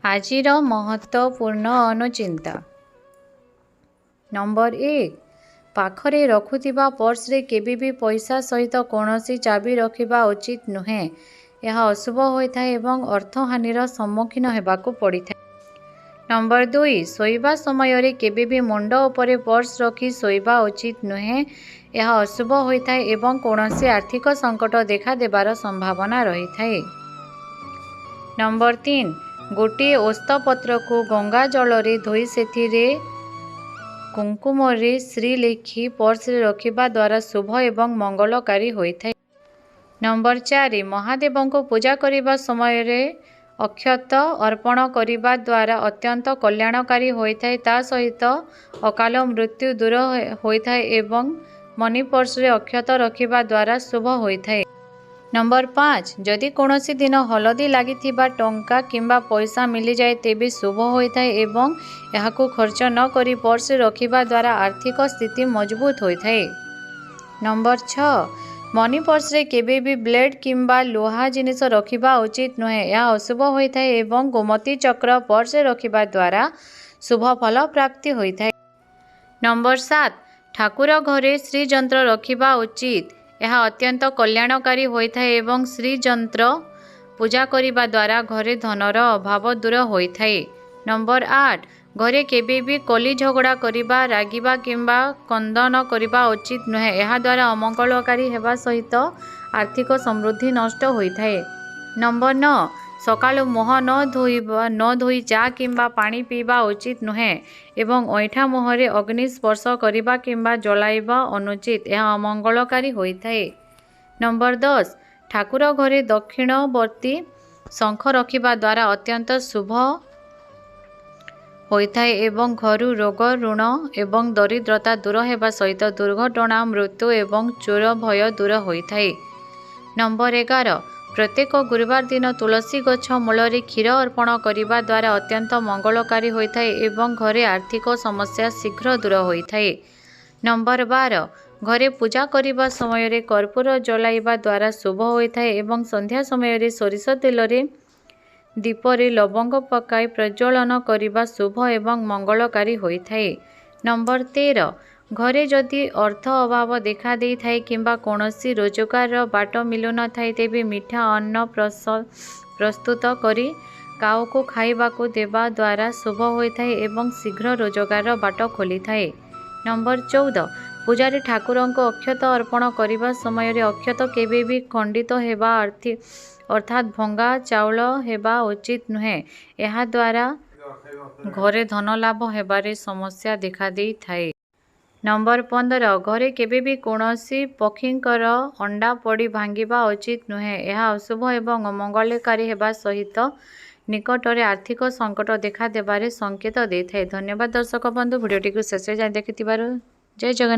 ଆଜିର ମହତ୍ତ୍ୱପୂର୍ଣ୍ଣ ଅନୁଚିନ୍ତା। ନମ୍ବର 1, ପାଖରେ ରଖୁଥିବା ପର୍ସରେ କେବେ ବି ପଇସା ସହିତ କୌଣସି ଚାବି ରଖିବା ଉଚିତ ନୁହେଁ। ଏହା ଅଶୁଭ ହୋଇଥାଏ ଏବଂ ଅର୍ଥହାନିର ସମ୍ମୁଖୀନ ହେବାକୁ ପଡ଼ିଥାଏ। ନମ୍ବର 2, ଶୋଇବା ସମୟରେ କେବେ ବି ମୁଣ୍ଡ ଉପରେ ପର୍ସ ରଖି ଶୋଇବା ଉଚିତ ନୁହେଁ। ଏହା ଅଶୁଭ ହୋଇଥାଏ ଏବଂ କୌଣସି ଆର୍ଥିକ ସଙ୍କଟ ଦେଖାଦେବାର ସମ୍ଭାବନା ରହିଥାଏ। ନମ୍ବର 3, ଗୋଟିଏ ଓସ୍ତପତ୍ରକୁ ଗଙ୍ଗା ଜଳରେ ଧୋଇ ସେଥିରେ କୁଙ୍କୁମରେ ଶ୍ରୀ ଲେଖି ପର୍ସରେ ରଖିବା ଦ୍ୱାରା ଶୁଭ ଏବଂ ମଙ୍ଗଳକାରୀ ହୋଇଥାଏ। ନମ୍ବର 4, ମହାଦେବଙ୍କୁ ପୂଜା କରିବା ସମୟରେ ଅକ୍ଷତ ଅର୍ପଣ କରିବା ଦ୍ୱାରା ଅତ୍ୟନ୍ତ କଲ୍ୟାଣକାରୀ ହୋଇଥାଏ। ତା ସହିତ ଅକାଳ ମୃତ୍ୟୁ ଦୂର ହୋଇଥାଏ ଏବଂ ମନି ପର୍ସରେ ଅକ୍ଷତ ରଖିବା ଦ୍ୱାରା ଶୁଭ ହୋଇଥାଏ। ନମ୍ବର 5, ଯଦି କୌଣସି ଦିନ ହଳଦୀ ଲାଗିଥିବା ଟଙ୍କା କିମ୍ବା ପଇସା ମିଳିଯାଏ ତେବେ ଶୁଭ ହୋଇଥାଏ ଏବଂ ଏହାକୁ ଖର୍ଚ୍ଚ ନ କରି ପର୍ସରେ ରଖିବା ଦ୍ୱାରା ଆର୍ଥିକ ସ୍ଥିତି ମଜବୁତ ହୋଇଥାଏ। ନମ୍ବର 6, ମନି ପର୍ସରେ କେବେ ବି ବ୍ଲେଡ୍ କିମ୍ବା ଲୁହା ଜିନିଷ ରଖିବା ଉଚିତ ନୁହେଁ। ଏହା ଅଶୁଭ ହୋଇଥାଏ ଏବଂ ଗୋମତୀ ଚକ୍ର ପର୍ସରେ ରଖିବା ଦ୍ୱାରା ଶୁଭ ଫଳ ପ୍ରାପ୍ତି ହୋଇଥାଏ। ନମ୍ବର 7, ଠାକୁର ଘରେ ଶ୍ରୀଯନ୍ତ୍ର ରଖିବା ଉଚିତ। ଏହା ଅତ୍ୟନ୍ତ କଲ୍ୟାଣକାରୀ ହୋଇଥାଏ ଏବଂ ଶ୍ରୀଯନ୍ତ୍ର ପୂଜା କରିବା ଦ୍ୱାରା ଘରେ ଧନର ଅଭାବ ଦୂର ହୋଇଥାଏ। ନମ୍ବର 8, ଘରେ କେବେ ବି କଳି ଝଗଡ଼ା କରିବା, ରାଗିବା କିମ୍ବା କ୍ରନ୍ଦନ କରିବା ଉଚିତ ନୁହେଁ। ଏହାଦ୍ୱାରା ଅମଙ୍ଗଳକାରୀ ହେବା ସହିତ ଆର୍ଥିକ ସମୃଦ୍ଧି ନଷ୍ଟ ହୋଇଥାଏ। ନମ୍ବର 9, ସକାଳୁ ମୁହଁ ନ ଧୋଇ ଚା କିମ୍ବା ପାଣି ପିଇବା ଉଚିତ ନୁହେଁ ଏବଂ ଅଇଁଠା ମୁହଁରେ ଅଗ୍ନି ସ୍ପର୍ଶ କରିବା କିମ୍ବା ଜଳାଇବା ଅନୁଚିତ। ଏହା ଅମଙ୍ଗଳକାରୀ ହୋଇଥାଏ। ନମ୍ବର 10, ଠାକୁର ଘରେ ଦକ୍ଷିଣବର୍ତ୍ତୀ ଶଙ୍ଖ ରଖିବା ଦ୍ୱାରା ଅତ୍ୟନ୍ତ ଶୁଭ ହୋଇଥାଏ ଏବଂ ଘରୁ ରୋଗ, ଋଣ ଏବଂ ଦରିଦ୍ରତା ଦୂର ହେବା ସହିତ ଦୁର୍ଘଟଣା, ମୃତ୍ୟୁ ଏବଂ ଚୋର ଭୟ ଦୂର ହୋଇଥାଏ। ନମ୍ବର 11, ପ୍ରତ୍ୟେକ ଗୁରୁବାର ଦିନ ତୁଳସୀ ଗଛ ମୂଳରେ କ୍ଷୀର ଅର୍ପଣ କରିବା ଦ୍ୱାରା ଅତ୍ୟନ୍ତ ମଙ୍ଗଳକାରୀ ହୋଇଥାଏ ଏବଂ ଘରେ ଆର୍ଥିକ ସମସ୍ୟା ଶୀଘ୍ର ଦୂର ହୋଇଥାଏ। ନମ୍ବର 12, ଘରେ ପୂଜା କରିବା ସମୟରେ କର୍ପୂର ଜଳାଇବା ଦ୍ୱାରା ଶୁଭ ହୋଇଥାଏ ଏବଂ ସନ୍ଧ୍ୟା ସମୟରେ ସୋରିଷ ତେଲରେ ଦୀପରେ ଲବଙ୍ଗ ପକାଇ ପ୍ରଜ୍ୱଳନ କରିବା ଶୁଭ ଏବଂ ମଙ୍ଗଳକାରୀ ହୋଇଥାଏ। ନମ୍ବର 13, ଘରେ ଯଦି ଅର୍ଥ ଅଭାବ ଦେଖାଦେଇଥାଏ କିମ୍ବା କୌଣସି ରୋଜଗାରର ବାଟ ମିଳୁନଥାଏ ତେବେ ମିଠା ଅନ୍ନ ପ୍ରସ୍ତୁତ କରି କାଉକୁ ଖାଇବାକୁ ଦେବା ଦ୍ୱାରା ଶୁଭ ହୋଇଥାଏ ଏବଂ ଶୀଘ୍ର ରୋଜଗାରର ବାଟ ଖୋଲିଥାଏ। ନମ୍ବର 14, ପୂଜାରେ ଠାକୁରଙ୍କୁ ଅକ୍ଷତ ଅର୍ପଣ କରିବା ସମୟରେ ଅକ୍ଷତ କେବେ ବି ଖଣ୍ଡିତ ହେବା ଅର୍ଥାତ୍ ଭଙ୍ଗା ଚାଉଳ ହେବା ଉଚିତ ନୁହେଁ। ଏହାଦ୍ୱାରା ଘରେ ଧନଲାଭ ହେବାରେ ସମସ୍ୟା ଦେଖାଦେଇଥାଏ। ନମ୍ବର 15, ଘରେ କେବେ ବି କୌଣସି ପକ୍ଷୀଙ୍କର ଅଣ୍ଡା ପଡ଼ି ଭାଙ୍ଗିବା ଉଚିତ ନୁହେଁ। ଏହା ଅଶୁଭ ଏବଂ ଅମଙ୍ଗଳକାରୀ ହେବା ସହିତ ନିକଟରେ ଆର୍ଥିକ ସଙ୍କଟ ଦେଖାଦେବାର ସଂକେତ ଦେଇଥାଏ। ଧନ୍ୟବାଦ ଦର୍ଶକ ବନ୍ଧୁ, ଭିଡ଼ିଓଟିକୁ ଶେଷ ଯାଏଁ ଦେଖିଥିବାରୁ। ଜୟ ଜଗନ୍ନାଥ।